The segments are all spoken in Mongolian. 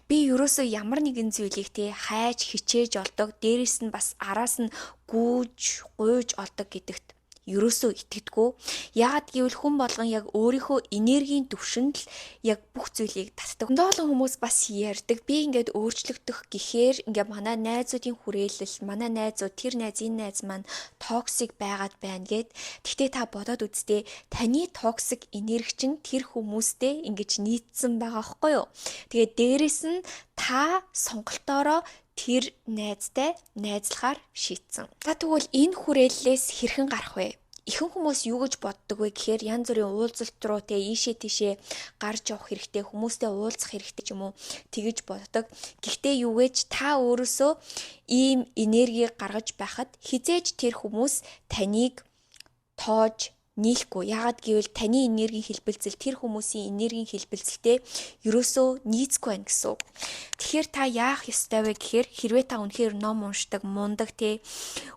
Би ерөөсөө ямар нэгэн зүйлийг хайж хичээж олдог, дээрэс нь бас араас нь гүйж, гуйж олдог гэдэгт ерөөсөө итгэдэггүй. Яагаад гэвэл хүн болгон яг өөрийнхөө энергийн түвшинд л яг бүх зүйлийг татдаг. Доолон хүмүүс бас ярьдаг. Би ингээд өөрчлөгдөх гэхээр ингээд манай найзуудын хүрээлэл, манай найзууд тэр найз энэ найз маань токсик байгаад байна гэд. Гэхдээ та бодоод үзтээ таны токсик энерги чинь тэр хүмүүстэй ингэж нийцсэн байгаа байхгүй юу? Тэгээд дээрэс нь та сонголтоороо тэр найзтай найзлахаар шийдсэн. За тэгвэл энэ хүрээллээс хэрхэн гарах вэ? Ихэнх хүмүүс юу гэж боддог вэ гэхээр янз бүрийн уулзалт руу ийшээ тийшээ гарч явах хэрэгтэй, хүмүүстэй уулзах хэрэгтэй ч юм уу тэгэж боддог. Гэхдээ юу гэж та өөрөөсөө ийм энерги гаргаж байхад хизээж тэр хүмүүс таныг тоож нийлэхгүй. Яагаад гэвэл таны энергийн хэлбэлцэл тэр хүмүүсийн энергийн хэлбэлцэлтэй ерөөсөө нийцгүй байна гэсэн үг. Тэгэхээр та яах ёстой вэ гэхээр хэрвээ та үнэхээр ном уншдаг, мундаг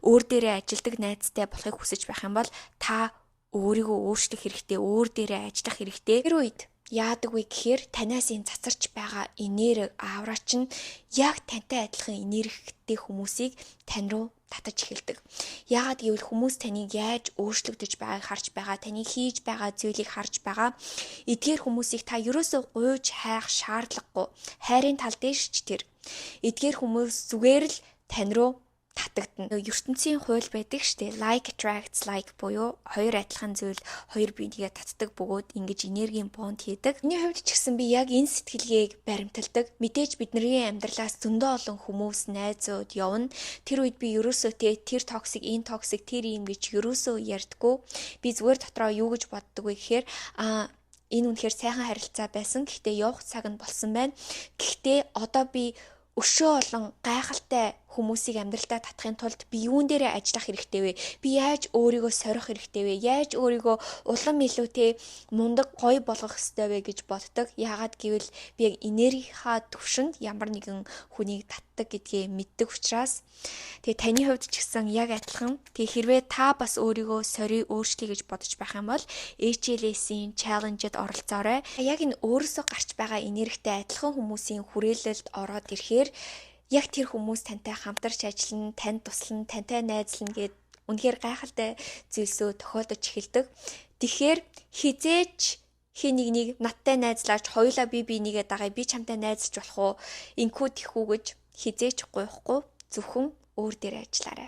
өөр дээрээ ажилдаг найзтай болохыг хүсэж байх юм бол та өөрийгөө өөрчлөх хэрэгтэй, өөр дээрээ ажиллах хэрэгтэй. Тэр үед яадаг вэ гэхээр танаас энэ цацарч байгаа энерги аавра чинь яг тантай адилхан энергитэй хүмүүсийг тань руу татаж эхэлдэг. Яагаад гэвэл хүмүүс таныг яаж өөрчлөгдөж байгааг харж байгаа, таны хийж байгаа зүйлийг харж байгаа. Эдгээр хүмүүсийг та ерөөсөө гуйж хайх шаардлагагүй. Хайрын тал дээр ч тэр. Эдгээр хүмүүс зүгээр л тань руу татагдана. ертөнцийн хууль байдаг штэ. Like attracts like буюу хоёр адилхан зүйл хоёр биенийг татдаг бөгөөд ингэж энергийн бонд хийдэг. Миний хувьд ч гэсэн би яг энэ сэтгэлгээг баримталдаг. Мэдээж бидний амьдралаас зөндөө олон хүмүүс, найзууд явна. Тэр үед би ерөөсөө тэр токсик, энэ токсик, тэр юм гэж ерөөсөө ярьдаггүй. Би зүгээр дотроо юу гэж боддог вэ гэхээр энэ үнэхээр сайхан харилцаа байсан. Гэхдээ явах цаг нь болсон байна. Гэхдээ одоо би өшөө олон гайхалтай хүмүүсийг амьдралдаа татахын тулд би юун дээрээ ажиллах хэрэгтэй вэ? Би яаж өөрийгөө сорих хэрэгтэй вэ? Яаж өөрийгөө улам илүүтэй мундаг гоё болгох ёстой вэ гэж боддог. Яагаад гэвэл би яг энергийнхаа түвшинд ямар нэгэн хүнийг татдаг гэдгээ мэддэг учраас тэгээ таны хувьд ч гэсэн яг адилхан. Тэгээ хэрвээ та бас өөрийгөө сорий өөрчлөе гэж бодож байх юм бол HLS-ийн challenge-д оролцоорой. Яг энэ өөрөөсөө гарч байгаа энергитэй адилхан хүмүүсийн хүрээлэлд ороод ирэхээр яг тэр хүмүүс тантай хамтарч ажиллана, танд туслана, тантай найзлана гэд үнэхээр гайхалтай зүйлсөө тохиолдож эхэлдэг. Тэгэхээр хизээч хин нэг надтай найзлаач, хоёулаа би нэгээ дагая, би чамтай найзлж болох уу? Инхүү тэхүү гэж хизээч гуйхгүй, зөвхөн өөр дээр ажиллаарай.